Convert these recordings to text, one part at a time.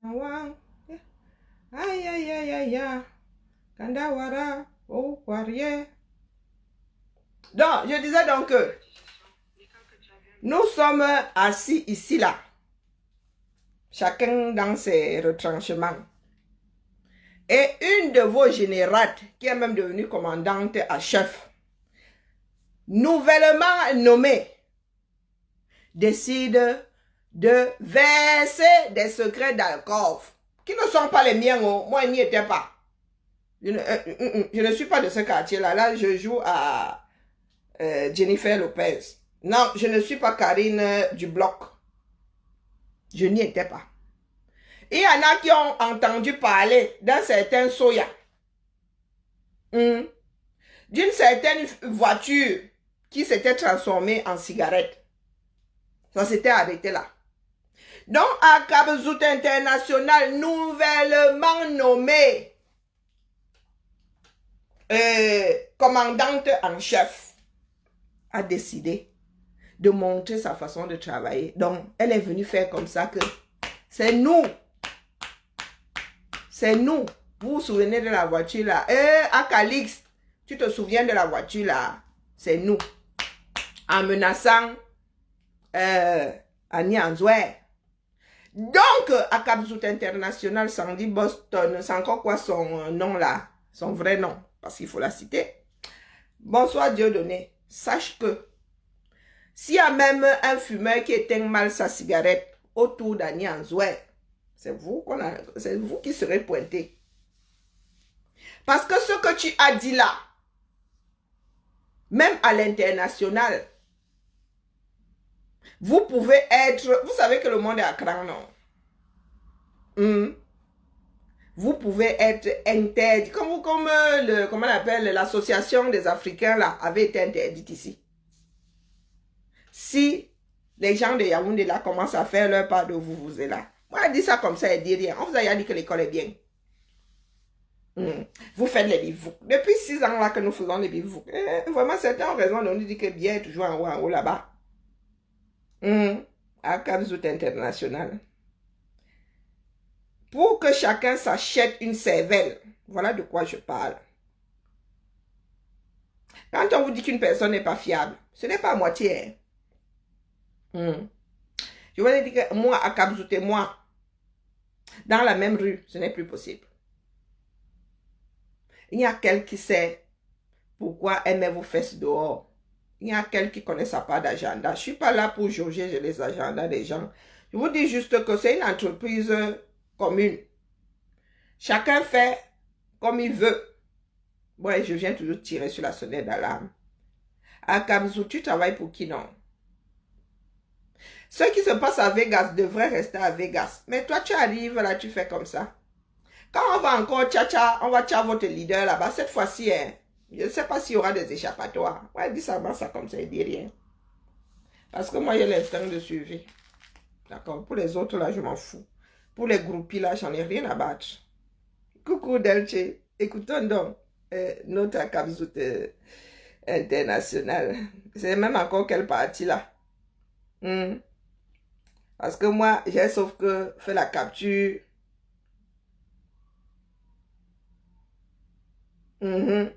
Aïe, aïe, aïe, aïe, aïe. Kandawara, oh, Warrier. Donc, je disais donc que nous sommes assis ici, là. Chacun dans ses retranchements. Et une de vos générates, qui est même devenue commandante à chef, nouvellement nommée, décide de verser des secrets d'alcôve, qui ne sont pas les miens. Oh. Moi, il n'y étais pas. Je ne suis pas de ce quartier-là. Là, je joue à Jennifer Lopez. Non, je ne suis pas Karine du bloc. Je n'y étais pas. Il y en a qui ont entendu parler d'un certain Soya. D'une certaine voiture qui s'était transformée en cigarette. Ça s'était arrêté là. Donc, Akabzout International, nouvellement nommé commandante en chef, a décidé de montrer sa façon de travailler. Donc, elle est venue faire comme ça que c'est nous. C'est nous. Vous vous souvenez de la voiture là? Akalix, tu te souviens de la voiture là? C'est nous. En menaçant Annie Anzouer. Donc, Akabzout International, Sandy Boston, c'est encore quoi son nom là? Son vrai nom, parce qu'il faut la citer. Bonsoir Dieudonné. Sache que s'il y a même un fumeur qui éteint mal sa cigarette autour d'Annie Anzouer, c'est vous qui serez pointé. Parce que ce que tu as dit là, même à l'international, vous pouvez être... Vous savez que le monde est à cran, non? Vous pouvez être interdit. Comme comment on appelle, l'association des Africains là, avait été interdite ici. Si les gens de Yaoundé là commencent à faire leur part de vous êtes là. Moi, elle dit ça comme ça, elle dit rien. On vous a dit que l'école est bien. Vous faites les bivoucs. Depuis 6 ans là que nous faisons les bivoucs. Vraiment, certains ont raison de nous dire que bien est toujours en haut là-bas. À Kabzout International. Pour que chacun s'achète une cervelle. Voilà de quoi je parle. Quand on vous dit qu'une personne n'est pas fiable, ce n'est pas à moitié. Je voulais dire que moi, à Kabzout et moi, dans la même rue, ce n'est plus possible. Il y a quelqu'un qui sait pourquoi elle met vos fesses dehors. Il y a quelqu'un qui connaît sa part d'agenda. Je ne suis pas là pour jauger les agendas des gens. Je vous dis juste que c'est une entreprise commune. Chacun fait comme il veut. Ouais, je viens toujours tirer sur la sonnette d'alarme. À Kabzout, tu travailles pour qui, non? Ce qui se passe à Vegas devrait rester à Vegas. Mais toi, tu arrives là, tu fais comme ça. Quand on va encore on va tcha votre leader là-bas, cette fois-ci, je ne sais pas s'il y aura des échappatoires. Ouais, dis ça comme ça, il dit rien. Parce que moi, j'ai l'instinct de suivi. D'accord? Pour les autres, là, je m'en fous. Pour les groupies, là, j'en ai rien à battre. Coucou, Delche. Écoutons donc notre Kabzout International. C'est même encore quelle partie, là? Parce que moi, j'ai sauf que fait la capture. Les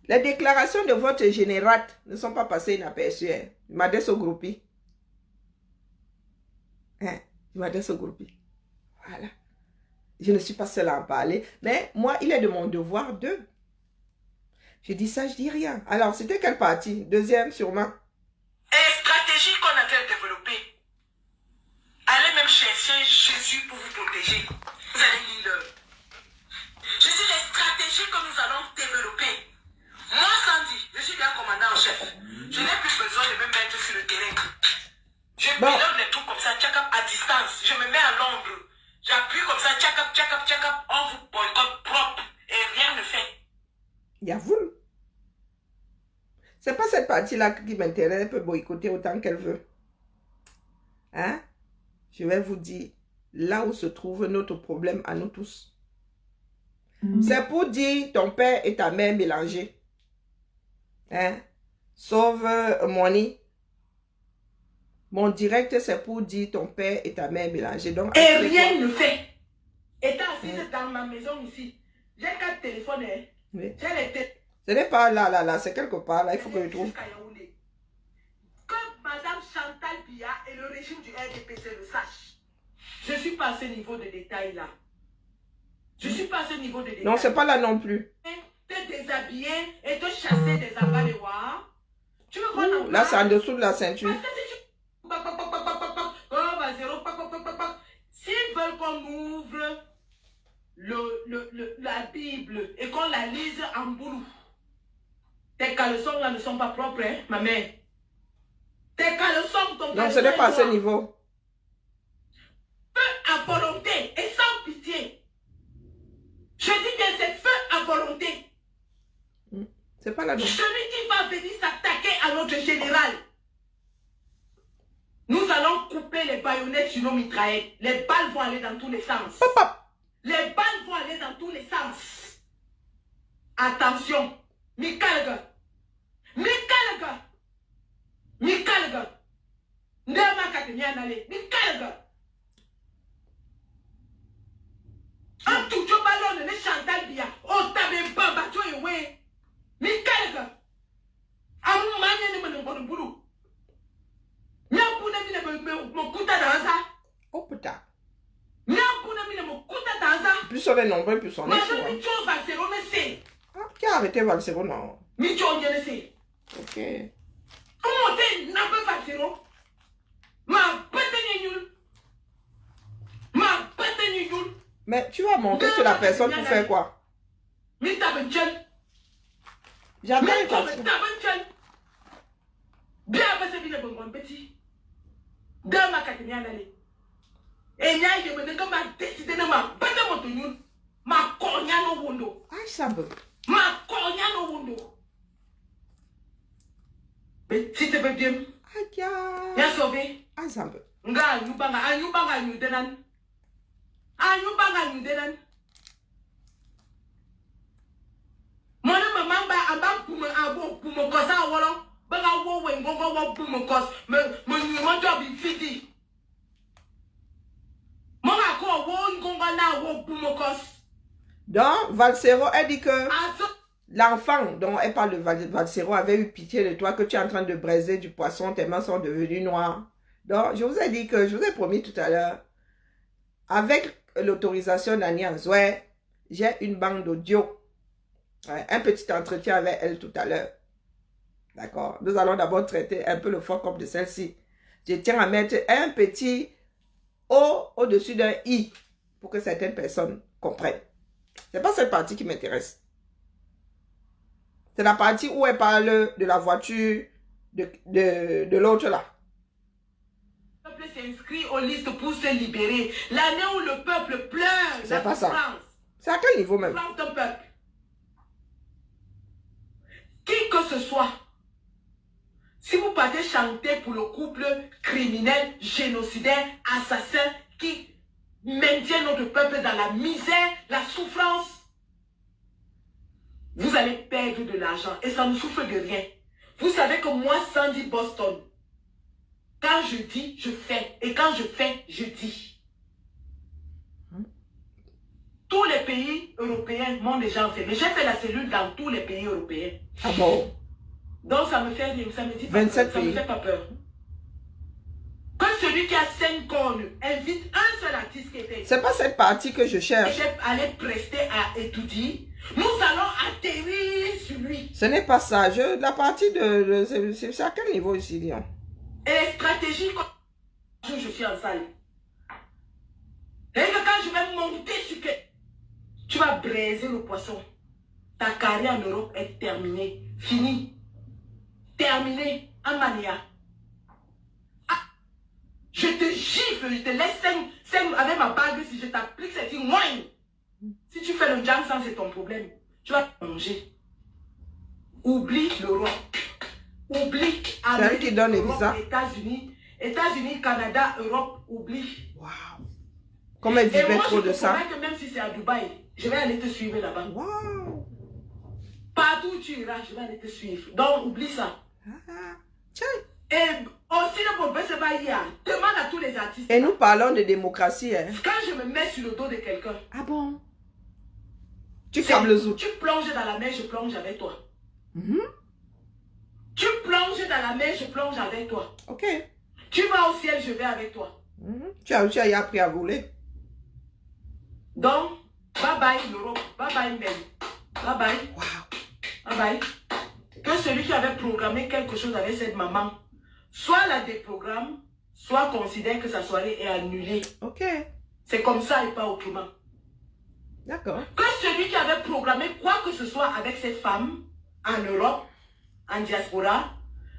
déclarations de votre générate ne sont pas passées inaperçues. Il m'a dit au groupe. Il m'a dit au groupe. Voilà. Je ne suis pas seule à en parler. Mais moi, il est de mon devoir de. Je dis ça, je dis rien. Alors, c'était quelle partie? Deuxième, sûrement. Et stratégie qu'on a développée. Allez même chercher Jésus pour vous protéger. Vous allez lire. Je dis les stratégies que nous allons développer. Moi, Sandy, je suis bien commandant en chef. Je n'ai plus besoin de me mettre sur le terrain. Je pilote les trucs comme ça, tchakap à distance. Je me mets à l'ombre. J'appuie comme ça, tchakap, tchakap, tchakap. On vous boycotte propre. Et rien ne fait. Yavoul. C'est pas cette partie-là qui m'intéresse. Elle peut boycotter autant qu'elle veut. Hein? Je vais vous dire là où se trouve notre problème à nous tous. C'est pour dire ton père et ta mère mélangés. Hein? Sauf Moni. Mon direct, c'est pour dire ton père et ta mère mélangés. Donc, et rien ne fait. Étant assise dans ma maison ici, j'ai 4 téléphones. Oui. J'ai les téléphones. Ce n'est pas là, c'est quelque part, là, il faut que je trouve. Que Madame Chantal Biya et le régime du RDPC le sachent. Je ne suis pas à ce niveau de détail là. Je ne suis pas à ce niveau de détail. Non, c'est pas là non plus. Te déshabiller et te chasser des abats de voir. Tu veux qu'on en là, c'est en dessous de la ceinture. Parce que si tu... S'ils veulent qu'on ouvre la Bible et qu'on la lise en boulot, tes caleçons là ne sont pas propres, hein, ma mère. Tes caleçons, ton Non, ce n'est pas à ce niveau. Feu à volonté et sans pitié. Je dis bien c'est feu à volonté. C'est pas là non. Celui qui va venir s'attaquer à notre général. Nous allons couper les baïonnettes sur nos mitraillettes. Les balles vont aller dans tous les sens. Papa. Les balles vont aller dans tous les sens. Attention. Mikalga. Mikalga. Mikalga. Ndema katenyanale. Mikalga. Un tout le ballon de Chantal Biya. Oh, t'avais pas battu et ouais. Mikalga. Amu manye ni mene ngono bulu. Nyapuna mine me kuta danza. Oh putain. Nyapuna mine me kuta danza. Plus on est nombreux, plus on est fou. Moi, je suis Valsero, ne sais. Ah, qui a arrêté Valsero, non? Micho, ne sais. Ok. Comment t'es n'a pas Valsero? Ma bête nul. Ma bête nul. Mais tu vas monter sur la personne pour faire quoi? Mais t'as ben jeune. J'attends Mais quand t'as ben jeune. Bien passé bien bon bon petit. Dans ma catégorie d'aller. Et là il me dit que m'a décidé de ma bête mon tenue. Ma cogna no wundo. Ah, ça veut. Ma cogna no wundo. Petit te bien. Ah, ya. Ya sauvé. Ah, ça veut. Nga anyubanga nyudenan. Anyubanga nyudenan. Mwana mama ba aba puma abo puma kosa wolo. Banga wo we ngongo wo puma kos. Me nyuma job fiti. Mona ko wo ngongo na wo puma kos. Donc, Valsero, elle dit que l'enfant dont elle parle de Valsero avait eu pitié de toi, que tu es en train de braiser du poisson, tes mains sont devenues noires. Donc, je vous ai dit que, je vous ai promis tout à l'heure, avec l'autorisation d'Annie Anzoué, j'ai une bande d'audio. Ouais, un petit entretien avec elle tout à l'heure. D'accord? Nous allons d'abord traiter un peu le fuck-up de celle-ci. Je tiens à mettre un petit O au-dessus d'un I pour que certaines personnes comprennent. C'est pas cette partie qui m'intéresse. C'est la partie où elle parle de la voiture de l'autre là. Le peuple s'inscrit aux listes pour se libérer. L'année où le peuple pleure. C'est pas ça. C'est à quel niveau même? France d'un peuple. Qui que ce soit. Si vous partez chanter pour le couple criminel, génocidaire, assassin, qui maintient notre peuple dans la misère, la souffrance, vous allez perdre de l'argent et ça ne souffre de rien. Vous savez que moi, Sandy Boston, quand je dis, je fais. Et quand je fais, je dis. Tous les pays européens m'ont déjà fait. Mais j'ai fait la cellule dans tous les pays européens. Ah bon? Donc ça me fait rire, ça me dit pas 27 peur, ça me fait pas peur. Que celui qui a 5 cornes invite un seul artiste qui était... C'est pas cette partie que je cherche. Et allé prester à étudier. Nous allons atterrir sur lui. Ce n'est pas ça. La partie de c'est à quel niveau ici, Lyon? Et les stratégies, je suis en salle. Et quand je vais monter sur que tu vas braiser le poisson. Ta carrière en Europe est terminée. Finie. Terminée. En mania. Je te gifle, je te laisse 5 avec ma bague. Si je t'applique, c'est dit moins. Si tu fais le jam sans, c'est ton problème. Tu vas manger. Oublie l'Europe. Oublie Amérique, qui donne les visas. États-Unis, Canada, Europe, oublie. Waouh. Comme elle vivait trop de ça. Que même si c'est à Dubaï, je vais aller te suivre là-bas. Waouh. Partout où tu iras, je vais aller te suivre. Donc, oublie ça. Tiens. Et aussi le problème, c'est pas hier. Demande à tous les artistes. Et nous parlons de démocratie. Hein. Quand je me mets sur le dos de quelqu'un. Ah bon? Tu câbles le zoo. Tu plonges dans la mer, je plonge avec toi. Tu plonges dans la mer, je plonge avec toi. Ok. Tu vas au ciel, je vais avec toi. Tu as appris à voler. Donc, bye bye l'Europe, bye bye même. Bye bye. Wow. Bye bye. Que celui qui avait programmé quelque chose avec cette maman, soit la déprogramme, soit considère que sa soirée est annulée. Ok. C'est comme ça et pas autrement. D'accord. Que celui qui avait programmé quoi que ce soit avec cette femme, en Europe, en diaspora,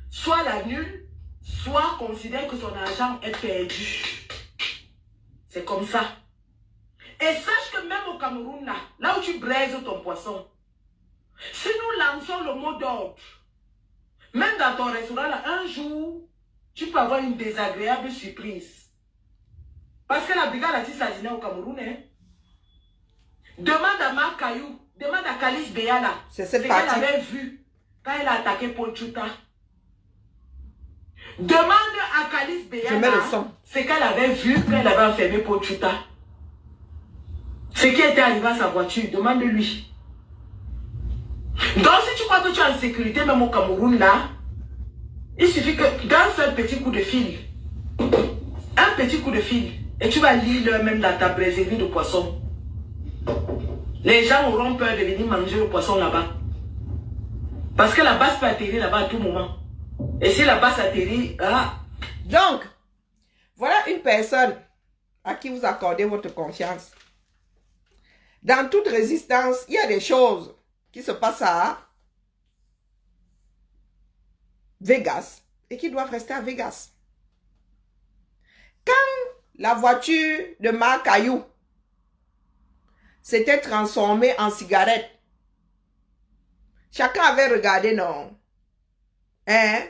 soit l'annule, soit considère que son argent est perdu. C'est comme ça. Et sache que même au Cameroun, là où tu braises ton poisson, si nous lançons le mot d'ordre, même dans ton restaurant, là, un jour, tu peux avoir une désagréable surprise. Parce que la brigade anti-sardinée au Cameroun, hein, demande à Marc Caillou, demande à Calice Béala, c'est ce qu'elle avait vu quand elle a attaqué Paul Tchouta. Demande à Calice Béala ce qu'elle avait vu quand elle avait enfermé Paul Tchouta. Ce qui était arrivé à sa voiture, demande-lui. Donc si tu crois que tu es en sécurité même au Cameroun là, il suffit que dans un petit coup de fil, et tu vas lire même dans ta braiserie de poisson. Les gens auront peur de venir manger le poisson là-bas. Parce que la base peut atterrir là-bas à tout moment. Et si la base atterrit, ah. Donc, voilà une personne à qui vous accordez votre confiance. Dans toute résistance, il y a des choses qui se passent à Vegas et qui doivent rester à Vegas. Quand la voiture de Marc Caillou s'était transformée en cigarette, chacun avait regardé, non? Hein?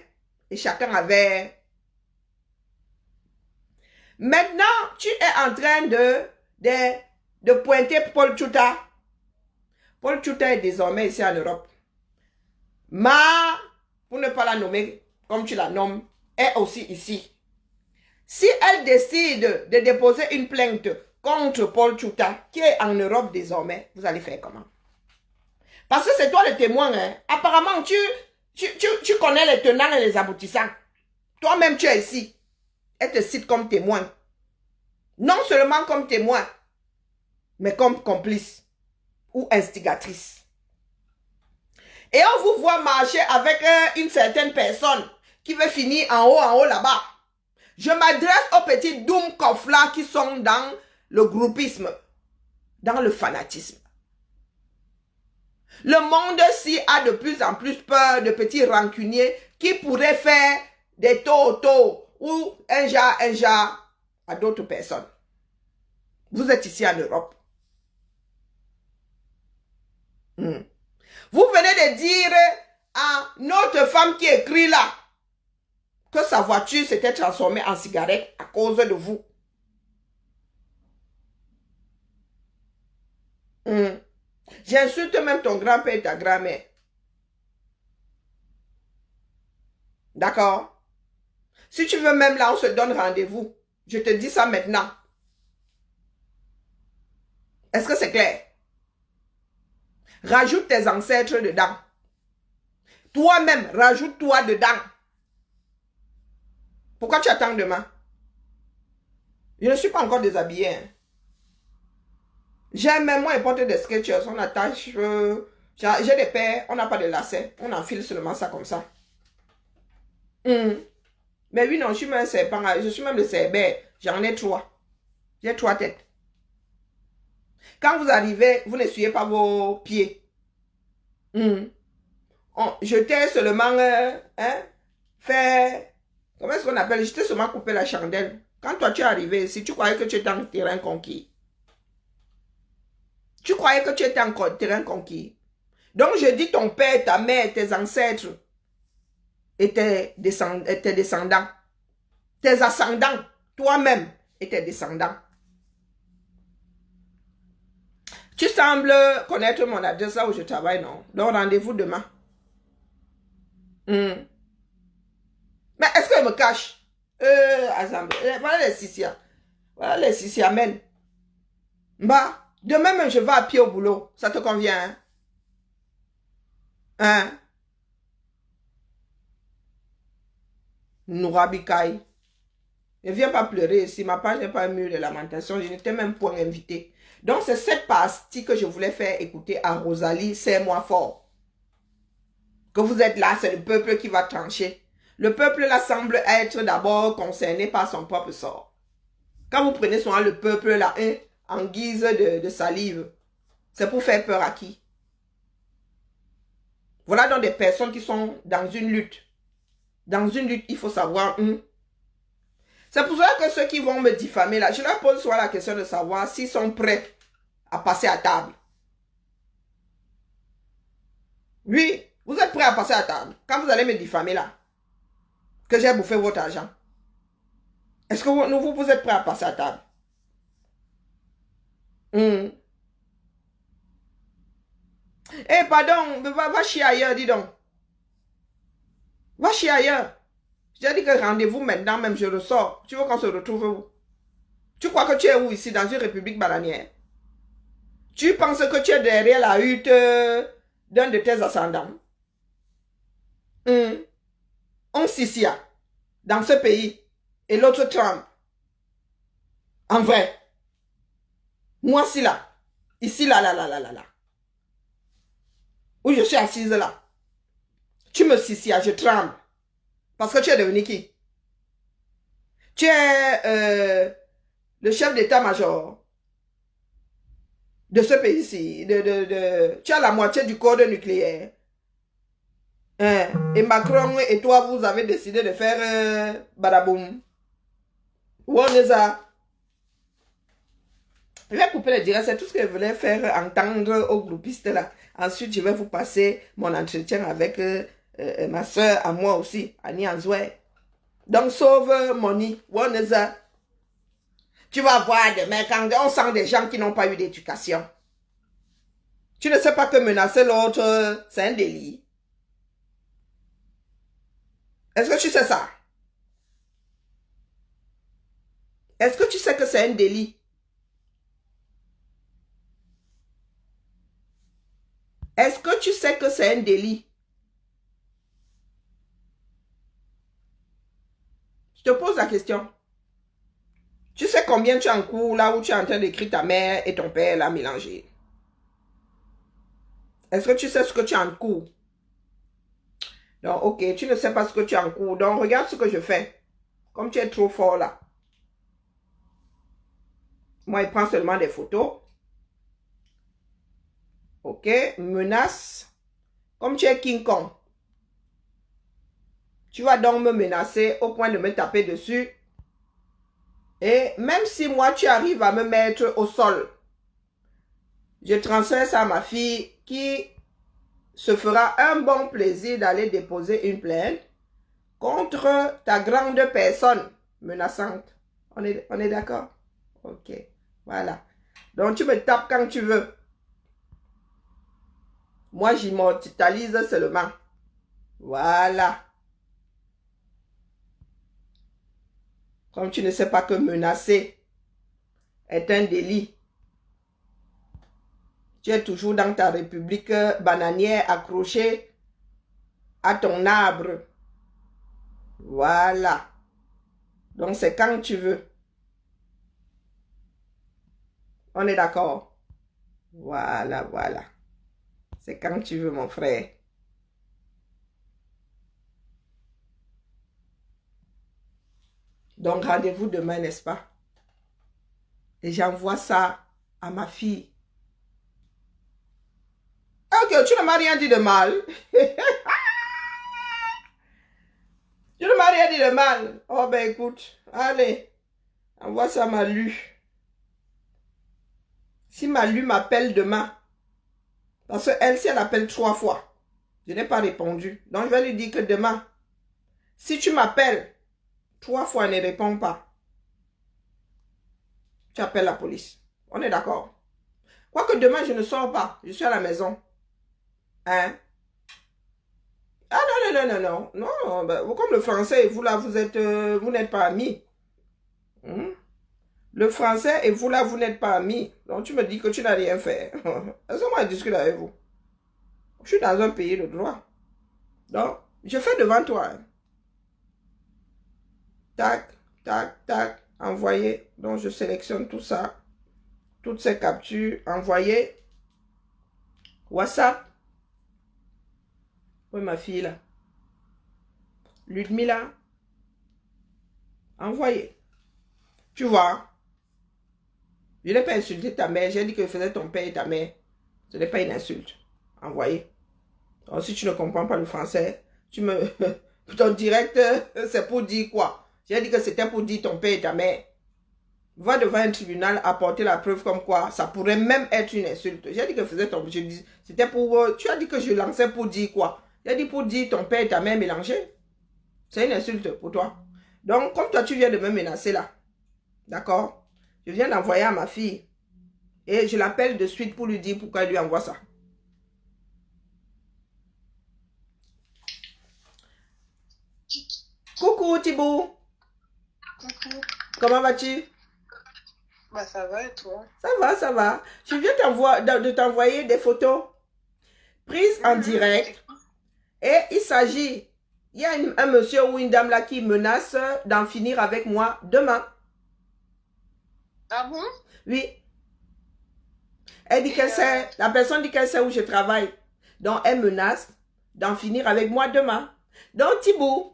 Et chacun avait... Maintenant, tu es en train de pointer Paul Tchouta. Paul Tchouta est désormais ici en Europe. Pour ne pas la nommer comme tu la nommes, est aussi ici. Si elle décide de déposer une plainte contre Paul Tchouta, qui est en Europe désormais, vous allez faire comment? Parce que c'est toi le témoin. Hein? Apparemment, tu connais les tenants et les aboutissants. Toi-même, tu es ici. Elle te cite comme témoin. Non seulement comme témoin, mais comme complice ou instigatrice. Et on vous voit marcher avec une certaine personne qui veut finir en haut là-bas. Je m'adresse aux petits Doumkoff là qui sont dans le groupisme, dans le fanatisme. Le monde-ci a de plus en plus peur de petits rancuniers qui pourraient faire des totos ou un genre à d'autres personnes. Vous êtes ici en Europe. Vous venez de dire à notre femme qui écrit là que sa voiture s'était transformée en cigarette à cause de vous. J'insulte même ton grand-père et ta grand-mère. D'accord? Si tu veux même là, on se donne rendez-vous. Je te dis ça maintenant. Est-ce que c'est clair? Rajoute tes ancêtres dedans. Toi-même, rajoute-toi dedans. Pourquoi tu attends demain? Je ne suis pas encore déshabillée. Hein. J'aime même moi porter des sketchers. On attache. J'ai des paires. On n'a pas de lacets. On enfile seulement ça comme ça. Mais oui, non, je suis même un serpent. Je suis même le cerbère. J'en ai 3. J'ai 3 têtes. Quand vous arrivez, vous n'essuyez pas vos pieds. Je t'ai seulement fait... Comment est-ce qu'on appelle? Je t'ai seulement coupé la chandelle. Quand toi tu es arrivé ici, tu croyais que tu étais en terrain conquis. Tu croyais que tu étais en terrain conquis. Donc je dis ton père, ta mère, tes ancêtres et tes descendants. Tes ascendants, toi-même et tes descendants. Tu sembles connaître mon adresse là où je travaille, non? Donc rendez-vous demain. Mais est-ce qu'elle me cache? Assemblée. Voilà les Sissia. Voilà les Sissia, amen. Bah, demain même, je vais à pied au boulot. Ça te convient, hein? Hein? Nourabikai. Ne viens pas pleurer ici. Ma page n'est pas un mur de lamentation. Je n'étais même point invité. Donc, c'est cette partie que je voulais faire écouter à Rosalie. C'est moi fort. Que vous êtes là, c'est le peuple qui va trancher. Le peuple là semble être d'abord concerné par son propre sort. Quand vous prenez souvent le peuple là, hein, en guise de salive, c'est pour faire peur à qui? Voilà donc des personnes qui sont dans une lutte. Dans une lutte, il faut savoir. C'est pour ça que ceux qui vont me diffamer là, je leur pose souvent la question de savoir s'ils sont prêts à passer à table. Oui, vous êtes prêts à passer à table. Quand vous allez me diffamer là, que j'ai bouffé votre argent. Est-ce que vous êtes prêts à passer à table? Eh, pardon, va chier ailleurs, dis donc. Va chier ailleurs. J'ai dit que rendez-vous maintenant, même je ressors. Tu veux qu'on se retrouve où? Tu crois que tu es où ici, dans une république bananière? Tu penses que tu es derrière la hutte d'un de tes ascendants? On Sissia, dans ce pays, et l'autre Trump. En vrai. Moi, ici, là. Où je suis assise là. Tu me Sissia, je tremble. Parce que tu es devenu qui? Tu es le chef d'état-major de ce pays-ci. Tu as la moitié du code nucléaire. Et Macron et toi, vous avez décidé de faire badaboum. Où on est ça? Je vais couper le direct. C'est tout ce que je voulais faire entendre aux groupistes là. Ensuite, je vais vous passer mon entretien avec ma soeur, à moi aussi, Annie Anzoué. Donc, sauve Moni. Où on est ça? Tu vas voir demain quand on sent des gens qui n'ont pas eu d'éducation. Tu ne sais pas que menacer l'autre, c'est un délit. Est-ce que tu sais ça? Est-ce que tu sais que c'est un délit? Est-ce que tu sais que c'est un délit? Je te pose la question. Tu sais combien tu en cours là où tu es en train d'écrire ta mère et ton père là mélangés? Est-ce que tu sais ce que tu en cours? Donc, ok, tu ne sais pas ce que tu en cours. Donc, regarde ce que je fais. Comme tu es trop fort là. Moi, il prend seulement des photos. Ok, menace. Comme tu es King Kong. Tu vas donc me menacer au point de me taper dessus. Et même si moi, tu arrives à me mettre au sol, je transfère ça à ma fille qui se fera un bon plaisir d'aller déposer une plainte contre ta grande personne menaçante. On est d'accord? Ok, voilà. Donc, tu me tapes quand tu veux. Moi, j'immortalise seulement. Voilà. Comme tu ne sais pas que menacer est un délit. Tu es toujours dans ta république bananière accrochée à ton arbre. Voilà. Donc, c'est quand tu veux. On est d'accord? Voilà. C'est quand tu veux, mon frère. Donc, rendez-vous demain, n'est-ce pas? Et j'envoie ça à ma fille. Ok, tu ne m'as rien dit de mal. Tu ne m'as rien dit de mal. Oh ben écoute, allez, envoie ça à Malu. Si Malu m'appelle demain, parce qu'elle, si elle appelle 3 fois, je n'ai pas répondu. Donc je vais lui dire que demain, si tu m'appelles 3 fois, ne réponds pas. Tu appelles la police. On est d'accord? Quoique demain, je ne sors pas. Je suis à la maison. Hein? Ah non, non, non, non, non. Non, ben, comme le français et vous là, vous êtes, vous n'êtes pas amis. Hmm? Le français et vous là, vous n'êtes pas amis. Donc tu me dis que tu n'as rien fait. Laissez-moi discuter avec vous. Je suis dans un pays de droit. Donc, je fais devant toi. Hein. Tac, tac, tac, envoyer. Donc je sélectionne tout ça. Toutes ces captures, envoyer. WhatsApp. Oui, ma fille là. Ludmila. Envoyer. Tu vois. Je n'ai pas insulté ta mère. J'ai dit que je faisais ton père et ta mère. Ce n'est pas une insulte. Envoyer. Donc, si tu ne comprends pas le français, tu me... ton direct, c'est pour dire quoi? J'ai dit que c'était pour dire ton père et ta mère. Va devant un tribunal apporter la preuve comme quoi ça pourrait même être une insulte. J'ai dit que je faisais ton... C'était pour... Tu as dit que je lançais pour dire quoi? J'ai dit pour dire ton père et ta mère mélangés. C'est une insulte pour toi. Donc, comme toi, tu viens de me menacer là. D'accord? Je viens d'envoyer à ma fille. Et je l'appelle de suite pour lui dire pourquoi elle lui envoie ça. Coucou Thibaut. Coucou. Comment vas-tu? Bah ça va et toi? Ça va, ça va. Je viens de t'envoyer des photos prises en direct. Et il s'agit, il y a un monsieur ou une dame là qui menace d'en finir avec moi demain. Ah bon? Oui. Elle dit qu'elle sait, la personne dit qu'elle sait où je travaille. Donc elle menace d'en finir avec moi demain. Donc Thibaut.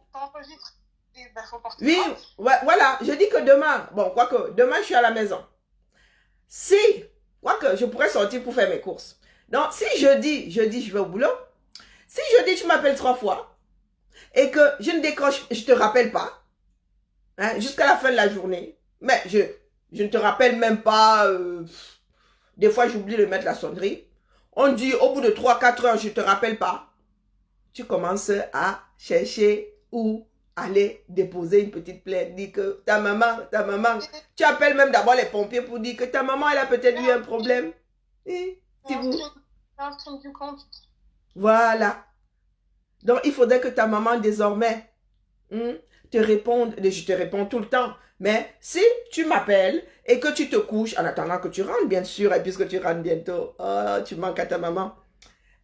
Bah, faut porter Oui, ouais, voilà, je dis que demain, bon, quoique, demain je suis à la maison. Si, quoique, je pourrais sortir pour faire mes courses. Donc, si jeudi, je vais au boulot. Si jeudi, tu m'appelles 3 fois et que je ne décroche, je te rappelle pas, hein, jusqu'à la fin de la journée. Mais je ne te rappelle même pas, des fois j'oublie de mettre la sonnerie. On dit au bout de 3-4 heures, je ne te rappelle pas. Tu commences à chercher où aller déposer une petite plainte, dire que ta maman, tu appelles même d'abord les pompiers pour dire que ta maman, elle a peut-être eu un problème. Et, du compte. voilà. Donc, il faudrait que ta maman, désormais, te réponde. Je te réponds tout le temps. Mais si tu m'appelles et que tu te couches, en attendant que tu rentres, bien sûr, et puisque tu rentres bientôt, oh, tu manques à ta maman.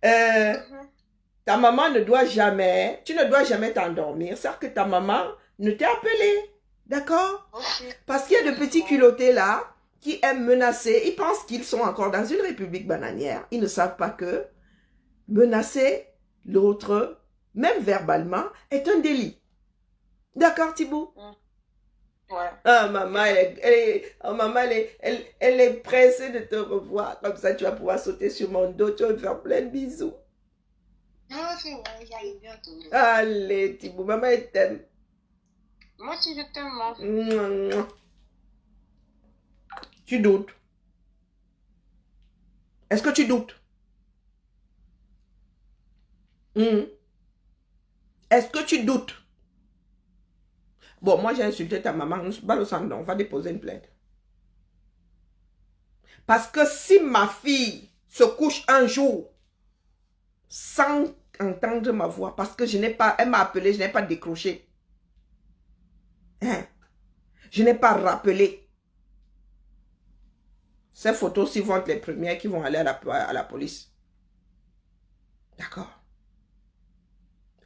Ta maman ne doit jamais, tu ne dois jamais t'endormir, c'est que ta maman ne t'a appelé, d'accord? Okay. Parce qu'il y a de petits culottés là qui aiment menacer, ils pensent qu'ils sont encore dans une république bananière. Ils ne savent pas que menacer l'autre, même verbalement, est un délit. D'accord, Thibaut? Ouais. Ah, maman, elle est pressée de te revoir. Comme ça, tu vas pouvoir sauter sur mon dos, tu vas me faire plein de bisous. Non, c'est vrai, j'arrive bientôt. Allez, Thibaut, maman, elle t'aime. Moi aussi, je t'aime. Tu doutes? Est-ce que tu doutes? Est-ce que tu doutes? Bon, moi, j'ai insulté ta maman. On va déposer une plainte. Parce que si ma fille se couche un jour sans entendre ma voix, parce que elle m'a appelé, je n'ai pas décroché. Hein? Je n'ai pas rappelé. Ces photos-ci vont être les premières qui vont aller à la police. D'accord?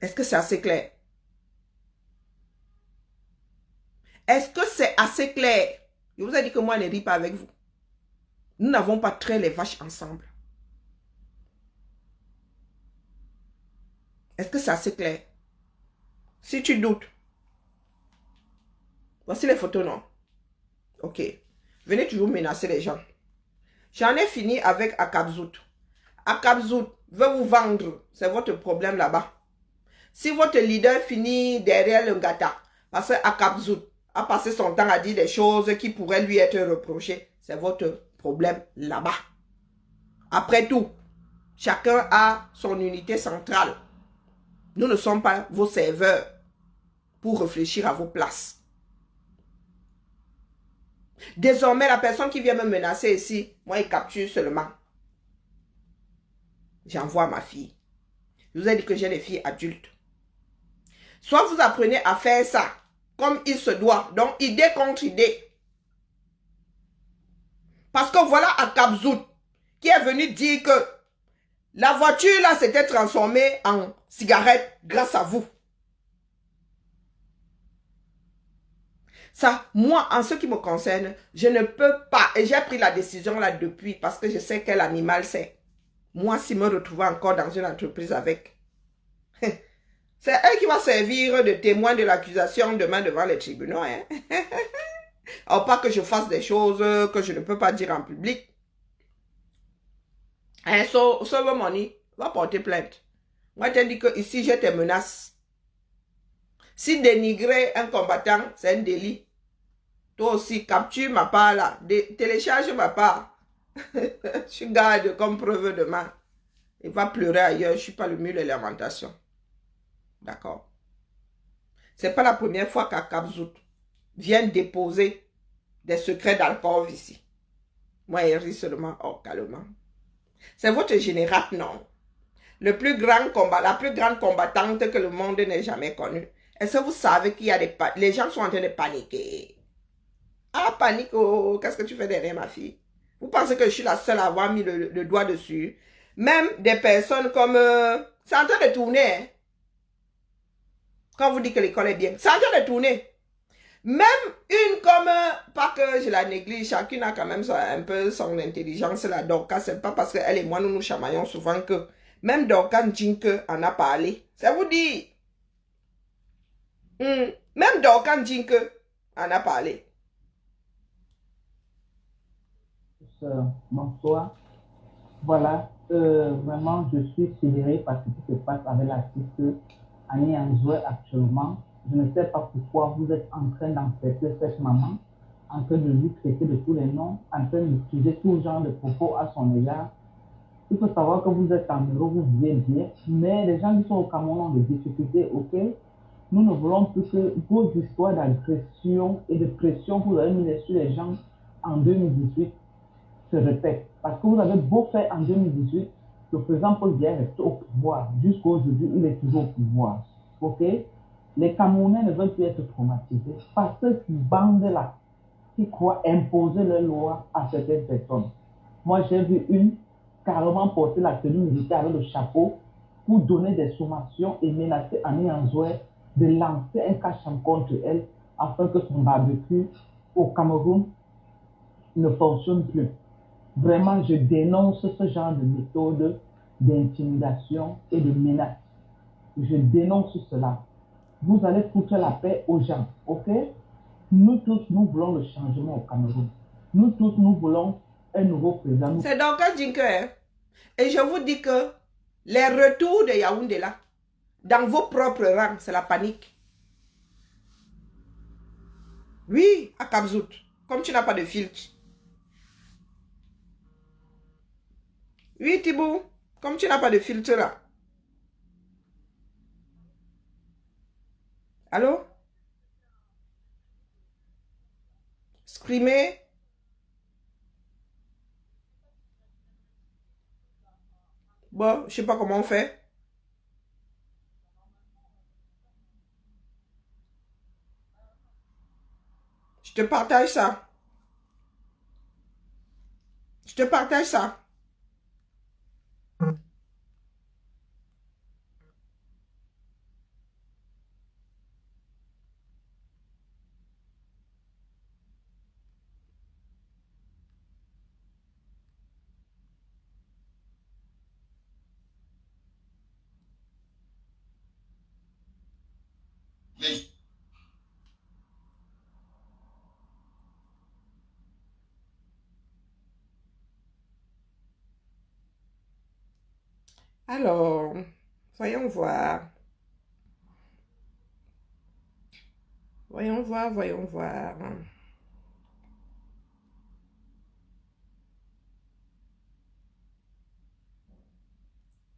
Est-ce que c'est assez clair? Est-ce que c'est assez clair? Je vous ai dit que moi, je ne ris pas avec vous. Nous n'avons pas trait les vaches ensemble. Est-ce que c'est assez clair? Si tu doutes, voici les photos, non? Ok. Venez toujours menacer les gens. J'en ai fini avec Akabzout. Akabzout veut vous vendre. C'est votre problème là-bas. Si votre leader finit derrière le gata, parce que Akabzout a passé son temps à dire des choses qui pourraient lui être reprochées, c'est votre problème là-bas. Après tout, chacun a son unité centrale. Nous ne sommes pas vos serveurs pour réfléchir à vos places. Désormais, la personne qui vient me menacer ici, moi, il capture seulement. J'envoie ma fille. Je vous ai dit que j'ai des filles adultes. Soit vous apprenez à faire ça comme il se doit. Donc, idée contre idée. Parce que voilà Akabzout qui est venu dire que la voiture là s'était transformée en cigarette grâce à vous. Ça, moi, en ce qui me concerne, je ne peux pas, et j'ai pris la décision là depuis, parce que je sais quel animal c'est. Moi, si me retrouver encore dans une entreprise avec, c'est elle qui va servir de témoin de l'accusation demain devant les tribunaux. Hein? Alors, pas que je fasse des choses que je ne peux pas dire en public. Hein, sauve money, va porter plainte. Moi, je te dis que ici, j'ai tes menaces. Si dénigrer un combattant, c'est un délit. Toi aussi, capture ma part là. Télécharge ma part. Je garde comme preuve demain. Il va pleurer ailleurs. Je ne suis pas le mur de lamentation. D'accord. C'est pas la première fois qu'Akabzout vient déposer des secrets d'Alpov ici. Moi, il rit seulement. Oh, calmement. C'est votre général, non? Le plus grand combat, la plus grande combattante que le monde n'ait jamais connue. Est-ce que vous savez qu'il y a les gens sont en train de paniquer? Ah, panique, oh, qu'est-ce que tu fais derrière ma fille? Vous pensez que je suis la seule à avoir mis le doigt dessus? Même des personnes comme... c'est en train de tourner. Hein? Quand vous dites que l'école est bien, c'est en train de tourner. Même une comme... pas que je la néglige, chacune a quand même un peu son intelligence. La Dorcas, c'est pas parce qu'elle et moi, nous nous chamaillons souvent que... Même Dorcas Jinke en a parlé. Ça vous dit? Même Dorcas Jinke en a parlé. Bonsoir. Voilà, vraiment, je suis sidéré par ce qui se passe avec l'artiste Annie Anzoué actuellement. Je ne sais pas pourquoi vous êtes en train d'enfermer cette maman, en train de lui traiter de tous les noms, en train d'utiliser tout genre de propos à son égard. Il faut savoir que vous êtes en Europe, vous vivez bien, mais les gens qui sont au Cameroun ont des difficultés, ok? Nous ne voulons plus que vos histoires d'agression et de pression que vous avez mises sur les gens en 2018 se répète. Parce que vous avez beau faire en 2018, le président Paul Biya est resté au pouvoir. Jusqu'à aujourd'hui, il est toujours au pouvoir. Ok? Les Camerounais ne veulent plus être traumatisés par ces bandes-là qui croient imposer leurs lois à certaines personnes. Moi, j'ai vu une carrément porter la tenue militaire avec le chapeau pour donner des sommations et menacer Annie Anzoué de lancer un cachet contre elle afin que son barbecue au Cameroun ne fonctionne plus. Vraiment, je dénonce ce genre de méthode d'intimidation et de menace. Je dénonce cela. Vous allez foutre la paix aux gens, ok? Nous tous, nous voulons le changement au Cameroun. Nous tous, nous voulons un nouveau président. C'est donc un Jinke, hein? Et je vous dis que les retours de Yaoundé là, dans vos propres rangs, c'est la panique. Oui, à Kabzout, comme tu n'as pas de filtre. Oui, Thibaut, comme tu n'as pas de filtre là. Allô? Scrimer? Bon, je sais pas comment on fait. Je te partage ça. Je te partage ça. Alors, voyons voir. Voyons voir, voyons voir.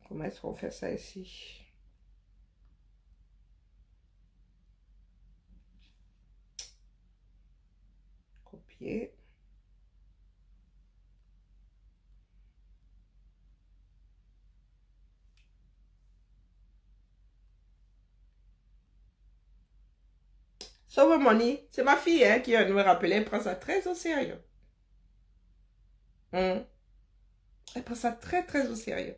Comment est-ce qu'on fait ça ici? Copier. Sauve Money, c'est ma fille hein, qui vient de me rappeler, elle prend ça très au sérieux. Elle prend ça très, très au sérieux.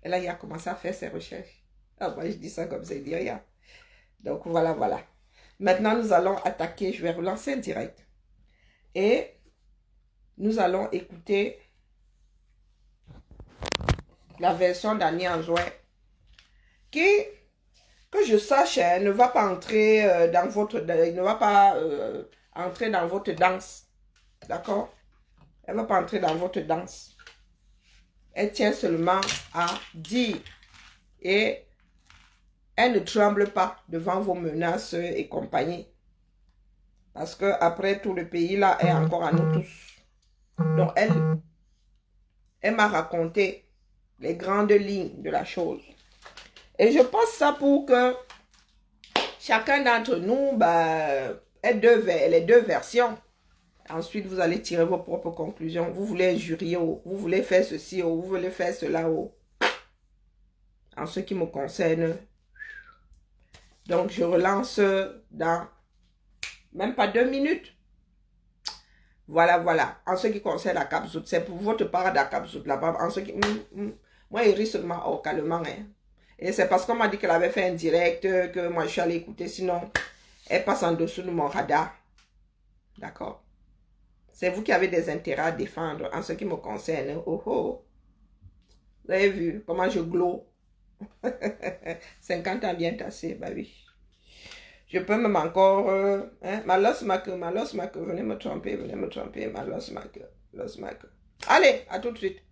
Et là, il a commencé à faire ses recherches. Ah, moi, je dis ça comme ça, il dit rien. Donc, voilà, voilà. Maintenant, nous allons attaquer, je vais relancer un direct. Et nous allons écouter la version d'Annie Anzouin qui, que je sache, ne va pas entrer dans votre, ne va pas entrer dans votre danse. D'accord? Elle ne va pas entrer dans votre danse. Elle tient seulement à dire. Et elle ne tremble pas devant vos menaces et compagnie. Parce que après tout le pays là est encore à nous tous. Donc elle m'a raconté les grandes lignes de la chose. Et je pense ça pour que chacun d'entre nous ait les deux versions. Ensuite, vous allez tirer vos propres conclusions. Vous voulez injurier, vous voulez faire ceci, vous voulez faire cela. En ce qui me concerne. Donc, je relance dans même pas 2 minutes. Voilà, voilà. En ce qui concerne la Cap Zout, c'est pour votre part de la Cap Zout là-bas. En ce qui... moi, il rit seulement calmement. Hein. Et c'est parce qu'on m'a dit qu'elle avait fait un direct que moi, je suis allée écouter. Sinon, elle passe en dessous de mon radar. D'accord? C'est vous qui avez des intérêts à défendre en ce qui me concerne. Oh, oh. Vous avez vu comment je glow? 50 ans bien tassé, bah oui. Je peux même encore... Malos Mac, venez me tromper, ma lost Mac. Allez, à tout de suite.